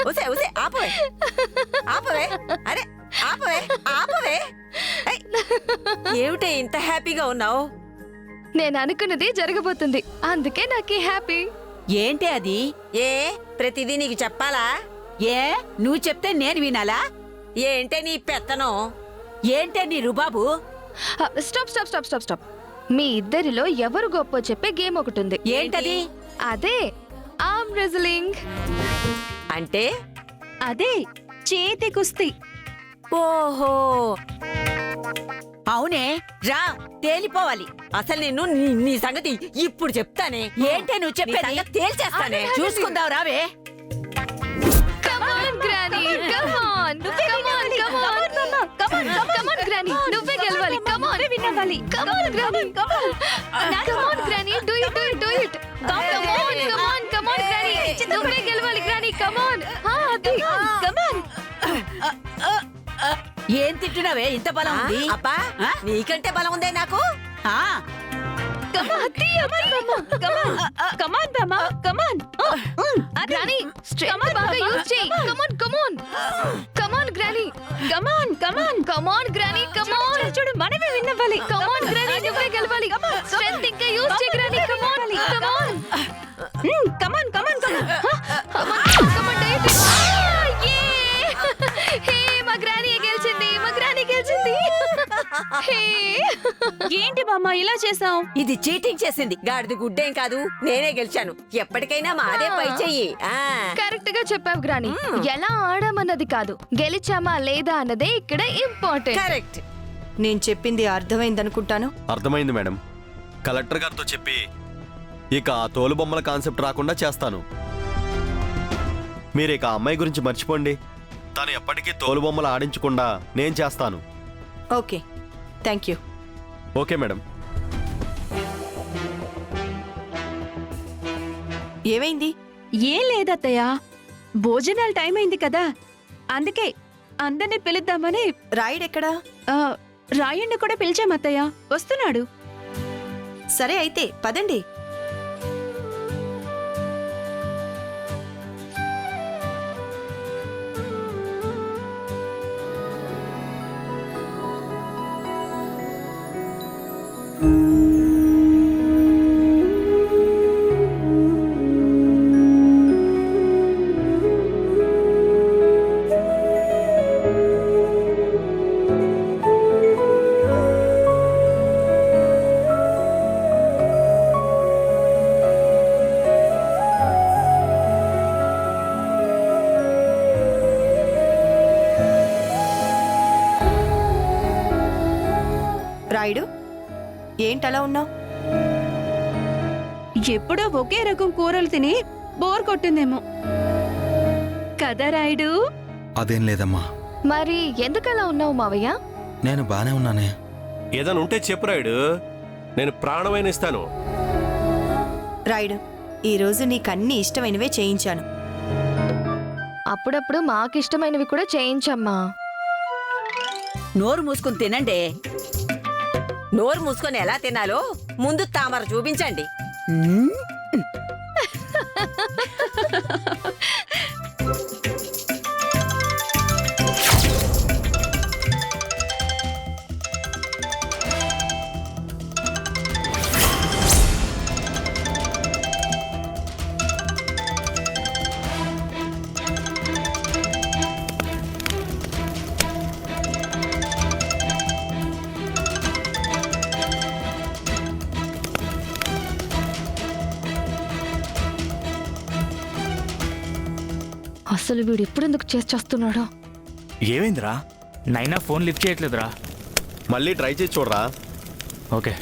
ఉసే ఉసే ఆపవే ఆపవే అరే ఆపవే ఆపవే ఏమిటే ఇంత హ్యాపీగా ఉన్నావు? నేను అనుకున్నది జరగబోతుంది, అందుకే నాకు హ్యాపీ. ఏంటి అది? ఏ ప్రతిదీ నీకు చెప్పాలా? ఏ నువ్వు చెప్తే నేను వినాలా? ఏంటే నీ పెత్తనం? ఏంటే నీ రుబాబు? Stop stop stop stop stop. మీ ఇద్దరిలో ఎవరు గొప్ప చెప్పే గేమ్ ఒకటి ఉంది. ఏంటది? అదే ఆర్మ్ రెజ్లింగ్. అంటే అదే చేతి కుస్తీ. ఓహో, అవునే, రా తేలిపోవాలి. అసలు నిన్ను నీ సంగతి ఇప్పుడు చెప్తానే. ఏంటే నువ్వు చెప్పేది? తేల్చేస్తానే. చూసుకుందాం రావే. Come on, Granny. Come on. Come on, come on. Come on, come on, Granny. నువ్వే గెలవాలి. Come on. Come on, Granny. Come on, Granny. Do it, do it, do it. Come on, come on, come on, Granny. నువ్వే గెలవాలి, Granny. Come on. అది. Come on. ఏం తింటున్నావే? ఇంత బలం ఉంది? అబ్బా, నీకంటే బలం ఉందే నాకు. ఆ, Come on, come on. Come on, Bama. Come on. Granny, strength బాగా యూస్ చేయి. Come on, come on. Come on, Granny. Come on, come on. Come on, Granny. Come on. చూడు మనమే విన్ అవ్వాలి. Come on, Granny. నువ్వే గెలవాలి. Strength ఇంకా use చేయి, Granny. Come on. Come on. Come on, come on, come on. Come on, come on, do it. హే, మా Granny గెలిచింది. మా Granny గెలిచింది. హే, ఏంటి బామ్మ ఇలా చేసావు? ఇది చీటింగ్ చేసింది. గాడిది గుడ్డేం కాదు, నేనే గెలిచాను. ఎప్పటికైనా మాదే పై చెయ్యి. కరెక్ట్ గా చెప్పావు గ్రాని. ఎలా ఆడామన్నది కాదు, గెలిచామా లేదా అన్నదే ఇక్కడ ఇంపార్టెంట్. కరెక్ట్. నేను చెప్పింది అర్థమైందనుకుంటాను. అర్థమైంది మేడం. కలెక్టర్ గారితో చెప్పి ఇక ఆ తోలుబొమ్మల కాన్సెప్ట్ రాకుండా చేస్తాను. మీరు ఇక ఆ అమ్మాయి గురించి మర్చిపోండి. తను ఎప్పటికీ తోలుబొమ్మలు ఆడించకుండా నేను చేస్తాను. Okay, thank you. Okay madam. ఏమైంది? ఏం లేదత్తయ్య, భోజనాల టైం అయింది కదా, అందుకే అందరినీ పిలుద్దామని. రాయుడెక్కడా? రాయుణ్ణి కూడా పిలిచామత్తయ్య, వస్తున్నాడు. సరే అయితే పదండి. రాయుడు, ఏంటలా ఉన్నావు? ఎప్పుడో ఒకే రకం కూరలు తిని బోర్ కొట్టిందేమో కదా రాయుడు? అదేం లేదమ్మా. మరి ఎందుకలా ఉన్నావు మావయ్య? నేను బానే ఉన్నానే. ఏదైనా ఉంటే చెప్పు రాయుడు, నేను ప్రాణమైన ఇస్తాను. రాయుడు, ఈరోజు నీకన్నీ ఇష్టమైనవే చేయించాను. అప్పుడప్పుడు మాకిష్టమైనవి కూడా చేయించమ్మా. నోరు మూసుకుని తినండి. నోరు మూసుకొని ఎలా తినాలో ముందు తామర చూపించండి. అసలు వీడు ఎప్పుడెందుకు చేస్తున్నాడో? ఏమైందిరా? నైనా ఫోన్ లిఫ్ట్ చేయట్లేదురా. మళ్ళీ ట్రై చేసి చూడరా. ఓకే.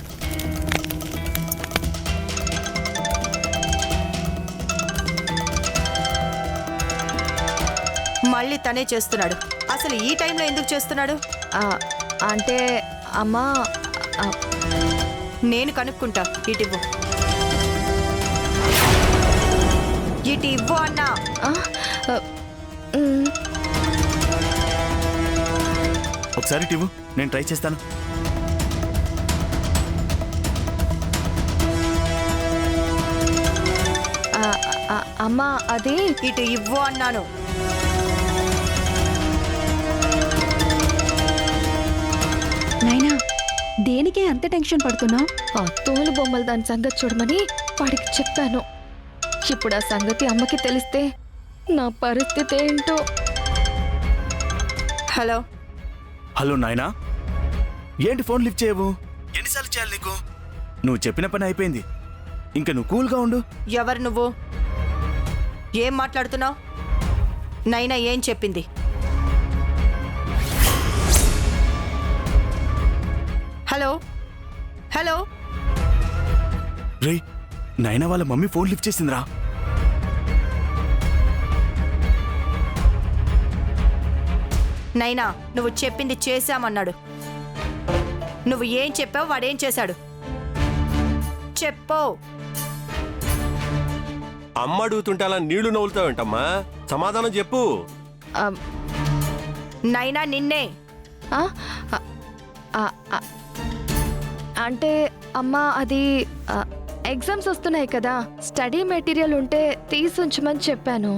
మళ్ళీ తనే చేస్తున్నాడు. అసలు ఈ టైంలో ఎందుకు చేస్తున్నాడు? అంటే అమ్మా, నేను కనుక్కుంటా. ఇటివ్వు, ఇటు ఇవ్వు అన్నా. ఒకసారి టివ్వు, నేను ట్రై చేస్తాను. అమ్మా అది ఇటు ఇవ్వు అన్నాను. దేనికే అంత టెన్షన్ పడుతున్నావు? ఆ తోలు బొమ్మలు దాని సంగతి చూడమని వాడికి చెప్పాను. ఇప్పుడు ఆ సంగతి అమ్మకి తెలిస్తే నా పరిస్థితి ఏంటో. హలో హలో నాయనా, ఏంటి ఫోన్ లిఫ్ట్ చేయవు? ఎన్నిసార్లు చేయాలి నీకు? నువ్వు చెప్పిన పని అయిపోయింది, ఇంకా నువ్వు కూల్గా ఉండు. ఎవరు నువ్వు? ఏం మాట్లాడుతున్నావు? నైనా ఏం చెప్పింది? హలో హలో రే, నాయనా వాళ్ళ మమ్మీ ఫోన్ లిఫ్ట్ చేసిందిరా. నైనా నువ్వు చెప్పింది చేశామన్నాడు. నువ్వు ఏం చెప్పావు, వాడేం చేశాడు? చెప్పు. అమ్మ అడుగుతుంటే అలా నీళ్లు నవ్వులుతావేంటమ్మా? సమాధానం చెప్పు. ఆ, నైనా నిన్నే. ఆ, ఆ, ఆ, ఆ. అంటే అమ్మా, అది ఎగ్జామ్స్ వస్తున్నాయి కదా, స్టడీ మెటీరియల్ ఉంటే తీసుంచమని చెప్పాను.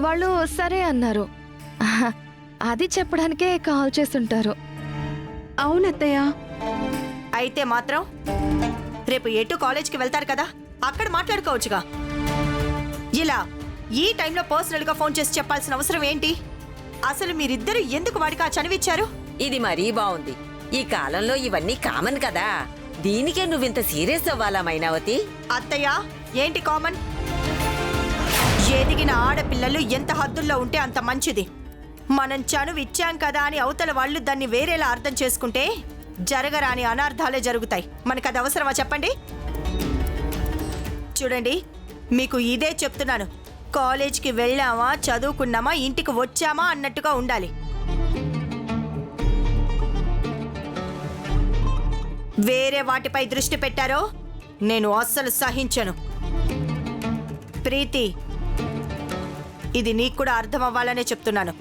వాళ్ళు సరే అన్నారు. అది చెప్పడానికే కాల్ చేస్తుంటారు. అవునత్తయ్య. అయితే మాత్రం రేపు ఎటు కాలేజ్కి వెళ్తారు కదా, అక్కడ మాట్లాడుకోవచ్చుగా. ఇలా ఈ టైంలో పర్సనల్గా ఫోన్ చేసి చెప్పాల్సిన అవసరం ఏంటి? అసలు మీరిద్దరు ఎందుకు వాడికి ఆ చనివిచ్చారు? ఇది మరీ బాగుంది. ఈ కాలంలో ఇవన్నీ కామన్ కదా. దీనికే నువ్వింత సీరియస్ అవ్వాలా మైనావతి? అత్తయ్య, ఏంటి కామన్? ఎదిగిన ఆడపిల్లలు ఎంత హద్దుల్లో ఉంటే అంత మంచిది. మనం చనువు ఇచ్చాం కదా అని అవతల వాళ్ళు దాన్ని వేరేలా అర్థం చేసుకుంటే జరగరాని అనార్థాలే జరుగుతాయి. మనకు అది అవసరమా చెప్పండి? చూడండి, మీకు ఇదే చెప్తున్నాను. కాలేజ్కి వెళ్ళామా, చదువుకున్నామా, ఇంటికి వచ్చామా అన్నట్టుగా ఉండాలి. వేరే వాటిపై దృష్టి పెట్టారో నేను అస్సలు సహించను. ప్రీతి, ఇది నీకు కూడా అర్థం అవ్వాలనే చెప్తున్నాను.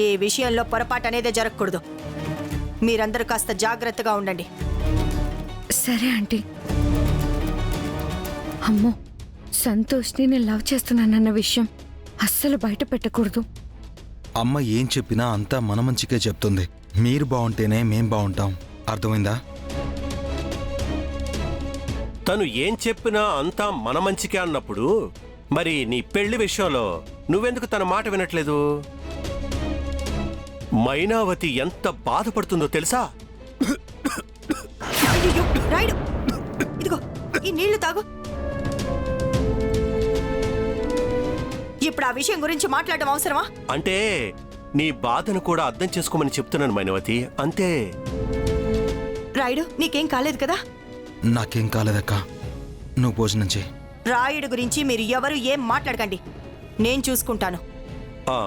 ఈ విషయంలో పొరపాటు అనేదే జరగకూడదు. మీరందరూ కాస్త జాగ్రత్తగా ఉండండి. సరే ఆంటీ. అమ్మో, సంతోష్ని నేను లవ్ చేస్తున్నానన్న విషయం అస్సలు బయట పెట్టకూడదు. అమ్మ ఏం చెప్పినా అంతా మన మంచికే చెప్తుంది. మీరు బాగుంటేనే మేం బాగుంటాం. అర్థమైందా? తను ఏం చెప్పినా అంతా మన మంచికే అన్నప్పుడు మరి నీ పెళ్లి విషయంలో నువ్వెందుకు తన మాట వినట్లేదు? మైనావతి ఎంత బాధపడుతుందో తెలుసా? అయ్యయ్యో, రాయుడు, ఇదిగో ఈ నీళ్లు తాగు. ఇప్పుడు ఆ విషయం గురించి మాట్లాడడం అవసరమా? అంటే నీ బాధను కూడా అర్థం చేసుకోమని చెప్తున్నాను మైనావతి, అంతే. రాయుడు, నీకేం కాలేదు కదా? నాకేం కాలేదక్క, నువ్వు భోజనం చేయి. రాయుడు గురించి మీరు ఎవరు ఏం మాట్లాడకండి, నేను చూసుకుంటాను. ఆ